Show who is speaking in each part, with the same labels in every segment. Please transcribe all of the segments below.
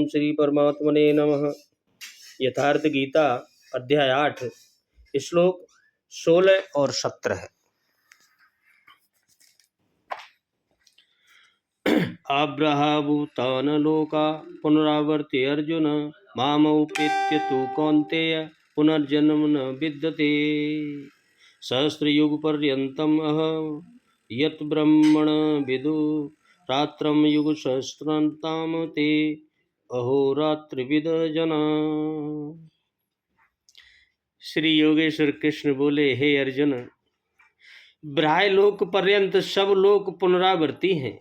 Speaker 1: श्री परमात्मने नमः। यथार्थ गीता अध्याय 8 श्लोक 16 और 17। आब्रहाभूतान लोका पुनरावर्ति अर्जुन मामौपेत्य तु कौन्तेय पुनर्जन्म न विद्यते। सहस्रयुग पर्यन्तम् अहं यत् ब्रह्मण विदु रात्रं युग सहस्रान्ताम ते अहोरात्रिविद जना। श्री योगेश्वर कृष्ण बोले, हे अर्जुन, ब्रह्मलोक पर्यंत सब लोग पुनरावर्ती हैं,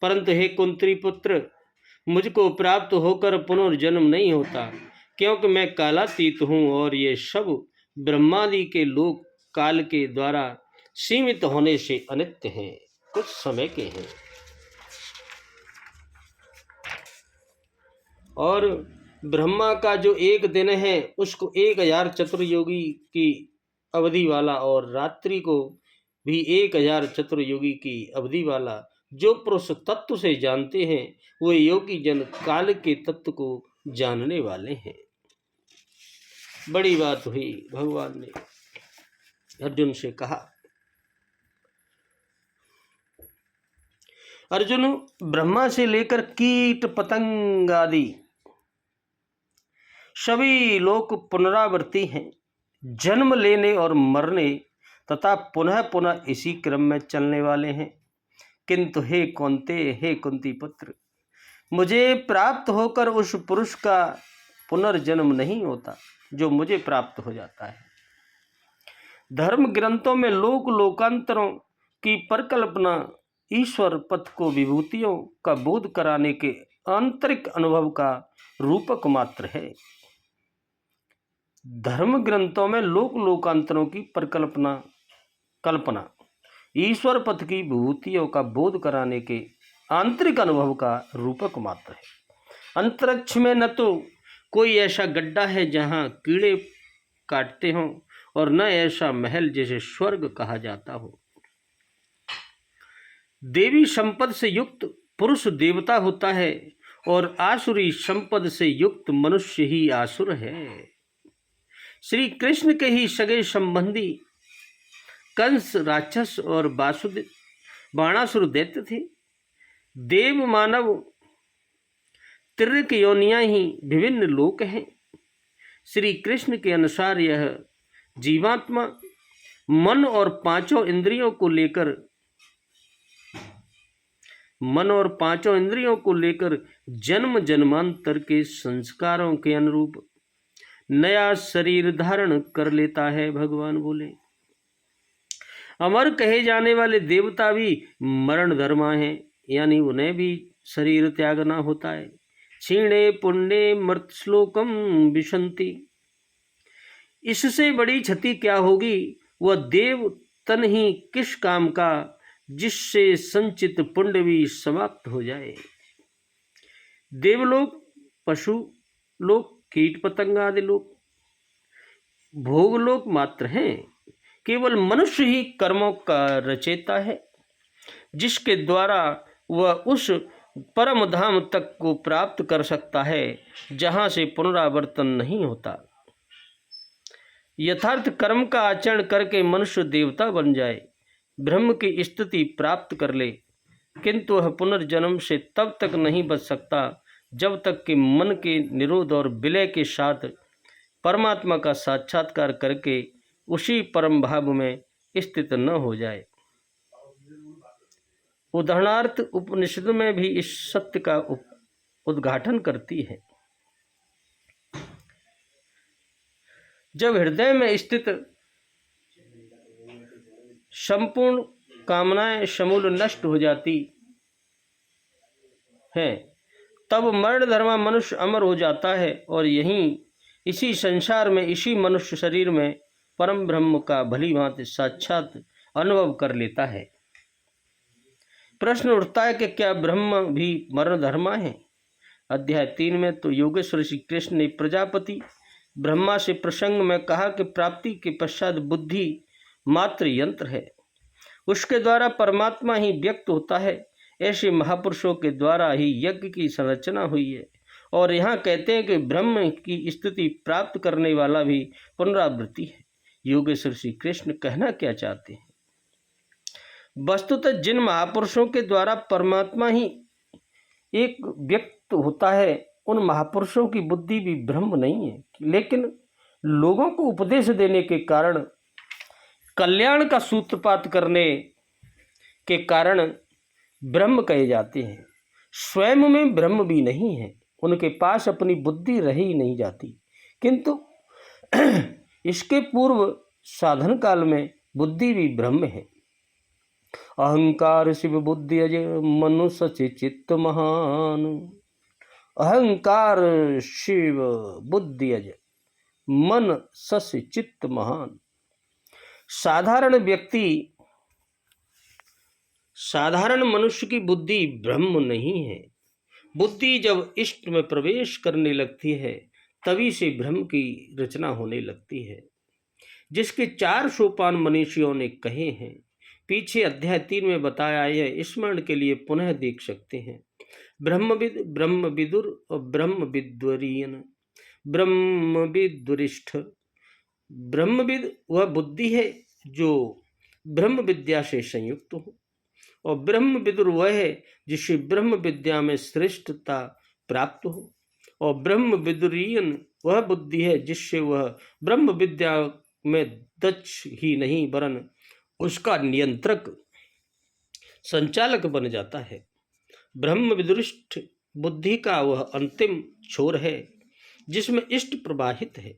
Speaker 1: परंतु हे कुंती पुत्र, मुझको प्राप्त होकर पुनर्जन्म नहीं होता, क्योंकि मैं कालातीत हूँ और ये सब ब्रह्मादि के लोक काल के द्वारा सीमित होने से अनित्य हैं, कुछ समय के हैं। और ब्रह्मा का जो एक दिन है उसको 1000 चतुर्युगी की अवधि वाला, और रात्रि को भी 1000 चतुर्युगी की अवधि वाला जो पुरुष तत्व से जानते हैं, वो योगी जन काल के तत्व को जानने वाले हैं। बड़ी बात हुई। भगवान ने अर्जुन से कहा, अर्जुन, ब्रह्मा से लेकर कीट पतंग आदि सभी लोग पुनरावर्ती हैं, जन्म लेने और मरने तथा पुनः पुनः इसी क्रम में चलने वाले हैं। किंतु हे कौन्ते, हे कुंती पुत्र, मुझे प्राप्त होकर उस पुरुष का पुनर्जन्म नहीं होता जो मुझे प्राप्त हो जाता है। धर्म ग्रंथों में लोक लोकांतरों की परिकल्पना ईश्वर पथ को विभूतियों का बोध कराने के आंतरिक अनुभव का रूपक मात्र है। धर्म ग्रंथों में लोक लोकांतरों की कल्पना ईश्वर पथ की विभूतियों का बोध कराने के आंतरिक अनुभव का रूपक मात्र है। अंतरिक्ष में न तो कोई ऐसा गड्ढा है जहाँ कीड़े काटते हों, और न ऐसा महल जिसे स्वर्ग कहा जाता हो। देवी संपद से युक्त पुरुष देवता होता है, और आसुरी संपद से युक्त मनुष्य ही आसुर है। श्री कृष्ण के ही सगे संबंधी कंस राक्षस और बाणासुर दैत्य थे। देव मानव त्रिक योनियां ही विभिन्न लोक हैं। श्री कृष्ण के अनुसार यह जीवात्मा मन और पांचों इंद्रियों को लेकर जन्म जन्मांतर के संस्कारों के अनुरूप नया शरीर धारण कर लेता है। भगवान बोले, अमर कहे जाने वाले देवता भी मरण धर्मा हैं, यानी उन्हें भी शरीर त्यागना होता है। क्षीणे पुण्य मृत श्लोकम विशंति। इससे बड़ी क्षति क्या होगी? वह देव तन ही किस काम का जिससे संचित पुण्य भी समाप्त हो जाए। देवलोक, पशु लोक, कीट पतंग आदि लोक भोगलोक मात्र हैं। केवल मनुष्य ही कर्मों का रचेता है, जिसके द्वारा वह उस परम धाम तक को प्राप्त कर सकता है जहाँ से पुनरावर्तन नहीं होता। यथार्थ कर्म का आचरण करके मनुष्य देवता बन जाए, ब्रह्म की स्थिति प्राप्त कर ले, किंतु वह पुनर्जन्म से तब तक नहीं बच सकता जब तक कि मन के निरोध और विलय के साथ परमात्मा का साक्षात्कार करके उसी परम भाव में स्थित न हो जाए। उदाहरणार्थ उपनिषद में भी इस सत्य का उद्घाटन करती है। जब हृदय में स्थित संपूर्ण कामनाएं समूल नष्ट हो जाती हैं, तब मरण धर्मा मनुष्य अमर हो जाता है, और यहीं इसी संसार में, इसी मनुष्य शरीर में परम ब्रह्म का भली भांति साक्षात अनुभव कर लेता है। प्रश्न उठता है कि क्या ब्रह्म भी मरण धर्मा है? अध्याय 3 में तो योगेश्वर श्री कृष्ण ने प्रजापति ब्रह्मा से प्रसंग में कहा कि प्राप्ति के पश्चात बुद्धि मात्र यंत्र है, उसके द्वारा परमात्मा ही व्यक्त होता है। ऐसे महापुरुषों के द्वारा ही यज्ञ की संरचना हुई है। और यहाँ कहते हैं कि ब्रह्म की स्थिति प्राप्त करने वाला भी पुनरावृत्ति है। योगेश्वर श्री कृष्ण कहना क्या चाहते हैं? वस्तुतः जिन महापुरुषों के द्वारा परमात्मा ही एक व्यक्त होता है, उन महापुरुषों की बुद्धि भी ब्रह्म नहीं है, लेकिन लोगों को उपदेश देने के कारण, कल्याण का सूत्रपात करने के कारण ब्रह्म कहे जाते हैं। स्वयं में ब्रह्म भी नहीं है, उनके पास अपनी बुद्धि रह ही नहीं जाती, किंतु इसके पूर्व साधन काल में बुद्धि भी ब्रह्म है। अहंकार शिव बुद्धि अज मनुष्य चित्त महान। अहंकार शिव बुद्धि अज मन सस चित्त महान। साधारण मनुष्य की बुद्धि ब्रह्म नहीं है। बुद्धि जब इष्ट में प्रवेश करने लगती है, तभी से ब्रह्म की रचना होने लगती है, जिसके 4 सोपान मनीषियों ने कहे हैं। पीछे अध्याय 3 में बताया है, स्मरण के लिए पुनः देख सकते हैं। ब्रह्मविद, ब्रह्मविदुर और ब्रह्मविद्वरीयन, ब्रह्मविद्वरिष्ठ। ब्रह्मविद वह बुद्धि है जो ब्रह्म विद्या से संयुक्त हो, और ब्रह्मविदुर वह है जिसे ब्रह्म विद्या में श्रेष्ठता प्राप्त हो, और ब्रह्मविदुरीयन वह बुद्धि है जिससे वह ब्रह्म विद्या में दक्ष ही नहीं वरन उसका नियंत्रक संचालक बन जाता है। ब्रह्मविदुरिष्ठ बुद्धि का वह अंतिम छोर है जिसमें इष्ट प्रवाहित है।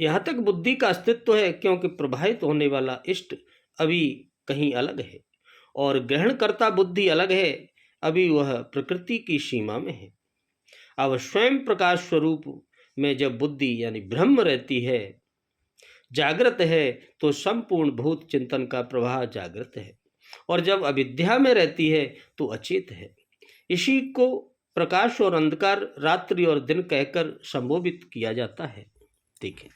Speaker 1: यहाँ तक बुद्धि का अस्तित्व है, क्योंकि प्रवाहित होने वाला इष्ट अभी कहीं अलग है, और ग्रहणकर्ता बुद्धि अलग है, अभी वह प्रकृति की सीमा में है। अब स्वयं प्रकाश स्वरूप में जब बुद्धि यानी ब्रह्म रहती है, जागृत है, तो संपूर्ण भूत चिंतन का प्रवाह जागृत है, और जब अविद्या में रहती है तो अचेत है। इसी को प्रकाश और अंधकार, रात्रि और दिन कहकर संबोधित किया जाता है। देखें,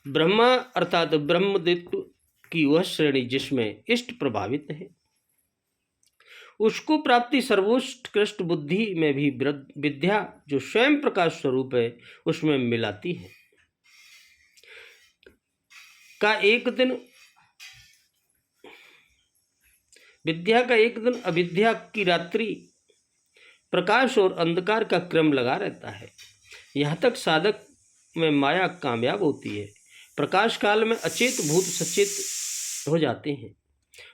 Speaker 1: ब्रह्मा अर्थात ब्रह्मदित्व की वह श्रेणी जिसमें इष्ट प्रभावित है, उसको प्राप्ति सर्वोत्कृष्ट बुद्धि में भी विद्या जो स्वयं प्रकाश स्वरूप है उसमें मिलाती है। विद्या का एक दिन अविद्या की रात्रि, प्रकाश और अंधकार का क्रम लगा रहता है। यहाँ तक साधक में माया कामयाब होती है। प्रकाश काल में अचेत भूत सचेत हो जाते हैं,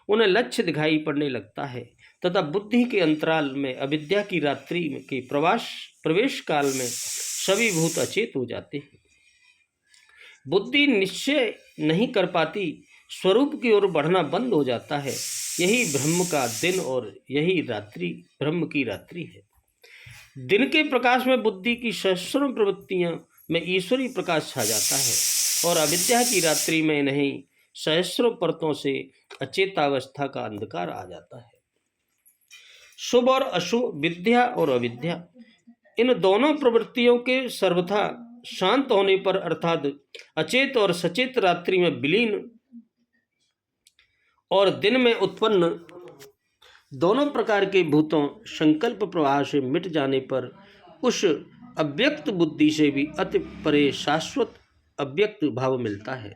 Speaker 1: उन्हें लक्ष्य दिखाई पड़ने लगता है, तथा बुद्धि के अंतराल में अविद्या की रात्रि के प्रवेश काल में सभी भूत अचेत हो जाते हैं। बुद्धि निश्चय नहीं कर पाती, स्वरूप की ओर बढ़ना बंद हो जाता है। यही ब्रह्म का दिन और यही रात्रि ब्रह्म की रात्रि है। दिन के प्रकाश में बुद्धि की सहस्रों प्रवृत्तियां में ईश्वरी प्रकाश छा जाता है, और अविद्या की रात्रि में नहीं सहस्रों परतों से अचेतावस्था का अंधकार आ जाता है। शुभ और अशुभ, विद्या और अविद्या, इन दोनों प्रवृत्तियों के सर्वथा शांत होने पर अर्थात अचेत और सचेत रात्रि में विलीन और दिन में उत्पन्न दोनों प्रकार के भूतों संकल्प प्रवाह से मिट जाने पर उस अव्यक्त बुद्धि से भी अति परे शाश्वत अव्यक्त भाव मिलता है,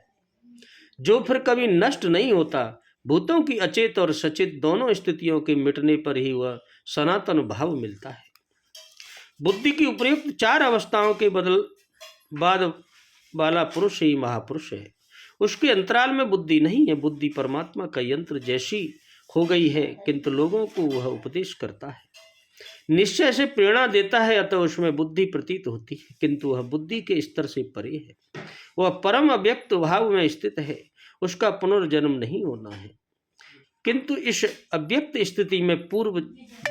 Speaker 1: जो फिर कभी नष्ट नहीं होता। भूतों की अचेत और सचेत दोनों स्थितियों के मिटने पर ही वह सनातन भाव मिलता है। बुद्धि की उपयुक्त 4 अवस्थाओं के बाद वाला पुरुष ही महापुरुष है। उसके अंतराल में बुद्धि नहीं है। बुद्धि परमात्मा का यंत्र जैसी हो गई है, किंतु लोगों को वह उपदेश करता है, निश्चय से प्रेरणा देता है, अतः उसमें बुद्धि प्रतीत होती है, किंतु वह बुद्धि के स्तर से परे है। वह परम अव्यक्त भाव में स्थित है, उसका पुनर्जन्म नहीं होना है। किंतु इस अव्यक्त स्थिति में पूर्व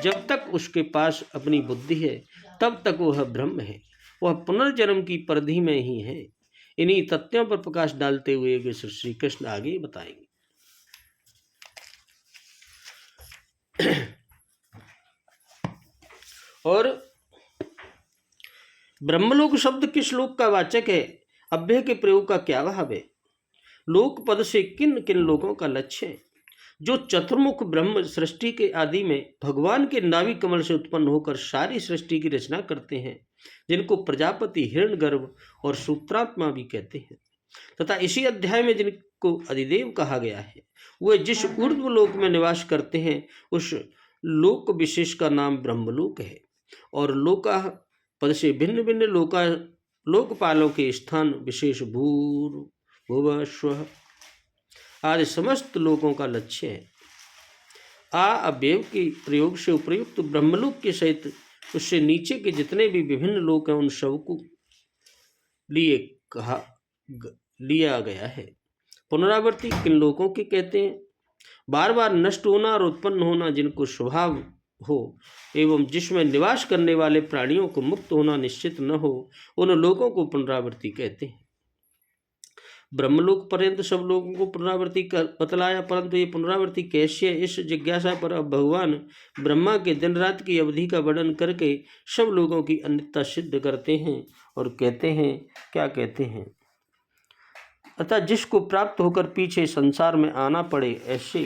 Speaker 1: जब तक उसके पास अपनी बुद्धि है, तब तक वह ब्रह्म है, वह पुनर्जन्म की परिधि में ही है। इन्हीं तथ्यों पर प्रकाश डालते हुए श्री कृष्ण आगे बताएंगे। और ब्रह्मलोक शब्द किस लोक का वाचक है? अभ्य के प्रयोग का क्या भाव है? लोक पद से किन किन लोगों का लक्ष्य है? जो चतुर्मुख ब्रह्म सृष्टि के आदि में भगवान के नाभि कमल से उत्पन्न होकर सारी सृष्टि की रचना करते हैं, जिनको प्रजापति, हिरण्यगर्भ और सूत्रात्मा भी कहते हैं, तथा इसी अध्याय में जिनको अधिदेव कहा गया है, वे जिस ऊर्ध्व लोक में निवास करते हैं उस लोक विशेष का नाम ब्रह्मलोक है। और लोका पद से भिन्न भिन्न लोकपालों के स्थान विशेष भूर भुव स्व आदि समस्त लोगों का लक्ष्य है। अव्यय के प्रयोग से उपयुक्त ब्रह्मलोक के सहित उससे नीचे के जितने भी विभिन्न लोक हैं उन सबको लिया गया है। पुनरावृत्ति किन लोगों के कहते हैं? बार बार नष्ट होना और उत्पन्न होना जिनको स्वभाव हो एवं जिसमें निवास करने वाले प्राणियों को मुक्त होना निश्चित न हो, उन लोगों को पुनरावृत्ति कहते हैं। ब्रह्मलोक पर्यंत सब लोगों को पुनरावृत्ति बतलाया, परंतु ये पुनरावृत्ति कैसी है, इस जिज्ञासा पर अब भगवान ब्रह्मा के दिन रात की अवधि का वर्णन करके सब लोगों की अनित्यता सिद्ध करते हैं और कहते हैं, क्या कहते हैं? अतः जिसको प्राप्त होकर पीछे संसार में आना पड़े, ऐसे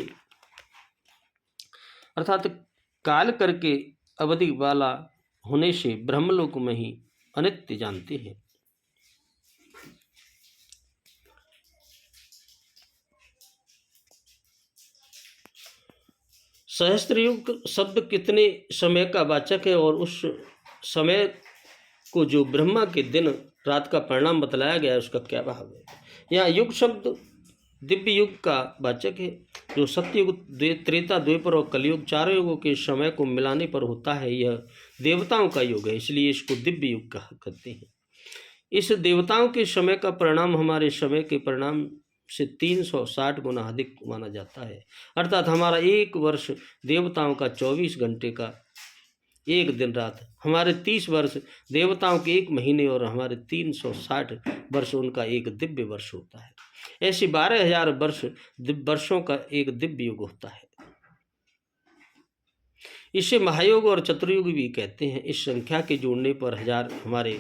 Speaker 1: अर्थात काल करके अवधि वाला होने से ब्रह्मलोक में ही अनित्य जानते हैं। सहस्त्र युग शब्द कितने समय का वाचक है और उस समय को जो ब्रह्मा के दिन रात का परिणाम बतलाया गया है उसका क्या भाव है? यहाँ युग शब्द दिव्य युग का वाचक है, जो सत्ययुग, त्रेता, द्वापर और कलयुग चारों युगों के समय को मिलाने पर होता है। यह देवताओं का युग है, इसलिए इसको दिव्य युग कहा करते हैं। इस देवताओं के समय का परिणाम हमारे समय के परिणाम से 360 गुना अधिक माना जाता है। अर्थात हमारा एक वर्ष देवताओं का 24 घंटे का एक दिन रात, हमारे 30 वर्ष देवताओं के एक महीने और हमारे 360 वर्ष उनका एक दिव्य वर्ष होता है। ऐसे 12,000 वर्षों का एक दिव्य युग होता है। इसे महायोग और चतुर्युग भी कहते हैं। इस संख्या के जोड़ने पर हजार हमारे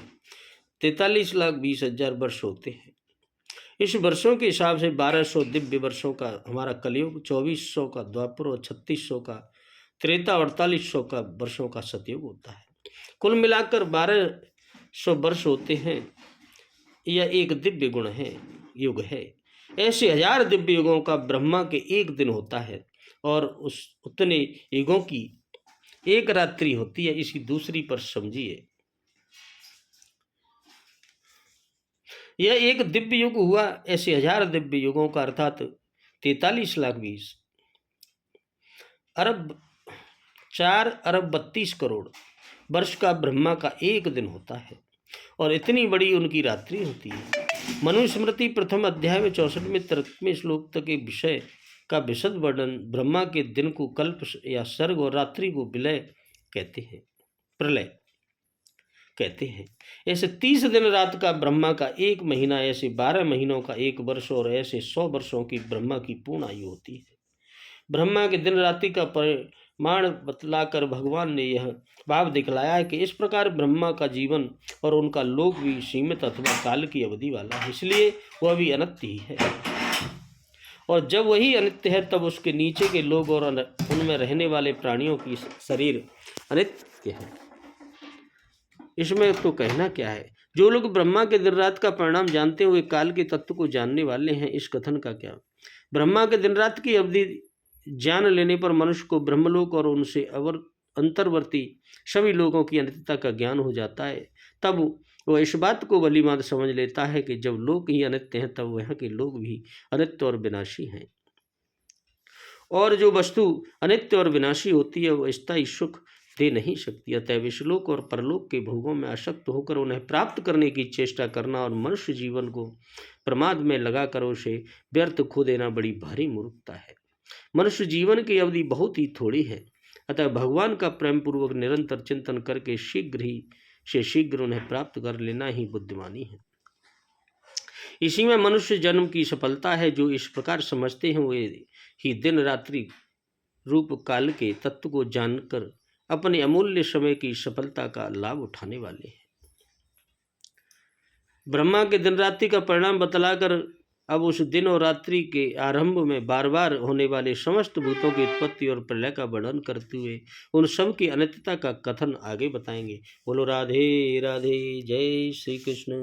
Speaker 1: 43,20,000 वर्ष होते हैं। इस वर्षों के हिसाब से 1200 दिव्य वर्षों का हमारा कलयुग, 2400 का द्वापर और 3600 का त्रेता, 4800 का वर्षों का सतयुग होता है। कुल मिलाकर 1200 वर्ष होते हैं। यह एक दिव्य गुण है, युग है। ऐसे 1000 दिव्य युगों का ब्रह्मा के एक दिन होता है और उस उतने युगों की एक रात्रि होती है। इसी दूसरी पर समझिए, यह एक दिव्य युग हुआ। ऐसे 1000 दिव्य युगों का अर्थात 43,20,000 अरब 4,32,00,000,000 वर्ष का ब्रह्मा का एक दिन होता है और इतनी बड़ी उनकी रात्रि होती है। मनुस्मृति प्रथम अध्याय में 64वें 33वें श्लोक तक के विषय का विशद वर्णन ब्रह्मा के दिन को कल्प या सर्ग और रात्रि को विलय कहते हैं, प्रलय कहते हैं। ऐसे 30 दिन रात का ब्रह्मा का एक महीना, ऐसे 12 महीनों का एक वर्ष और ऐसे 100 वर्षों की ब्रह्मा की पूर्ण आयु होती है। ब्रह्मा के दिन रात्रि का परिमाण बतलाकर भगवान ने यह भाव दिखलाया है कि इस प्रकार ब्रह्मा का जीवन और उनका लोक भी सीमित अथवा काल की अवधि वाला है, इसलिए वह भी अनित्य ही है। और जब वही अनित्य है तब उसके नीचे के लोग और उनमें रहने वाले प्राणियों की शरीर अनित्य है। इसमें तो कहना क्या है? जो लोग ब्रह्मा के दिन रात का परिणाम जानते हुए काल के तत्व को जानने वाले हैं, इस कथन का क्या? ब्रह्मा के दिन रात की अवधि जान लेने पर मनुष्य को ब्रह्मलोक और उनसे अंतर्वर्ती सभी लोगों की अनित्यता का ज्ञान हो जाता है। तब वह इस बात को भलीभांत समझ लेता है कि जब लोग ही अनित्य हैं तब वहाँ के लोग भी अनित्य और विनाशी हैं, और जो वस्तु अनित्य और विनाशी होती है वह स्थायी सुख दे नहीं सकती। अतः विश्वलोक और परलोक के भोगों में आसक्त होकर उन्हें प्राप्त करने की चेष्टा करना और मनुष्य जीवन को प्रमाद में लगाकर उसे व्यर्थ खो देना बड़ी भारी मूर्खता है। मनुष्य जीवन की अवधि बहुत ही थोड़ी है, अतः भगवान का प्रेम पूर्वक निरंतर चिंतन करके शीघ्र उन्हें प्राप्त कर लेना ही बुद्धिमानी है। इसी में मनुष्य जन्म की सफलता है। जो इस प्रकार समझते हैं वे ही दिन रात्रि रूप काल के तत्व को जानकर अपने अमूल्य समय की सफलता का लाभ उठाने वाले हैं। ब्रह्मा के दिन रात्रि का परिणाम बतलाकर अब उस दिन और रात्रि के आरंभ में बार बार होने वाले समस्त भूतों की उत्पत्ति और प्रलय का वर्णन करते हुए उन सब की अनित्यता का कथन आगे बताएंगे। बोलो राधे राधे, जय श्री कृष्ण।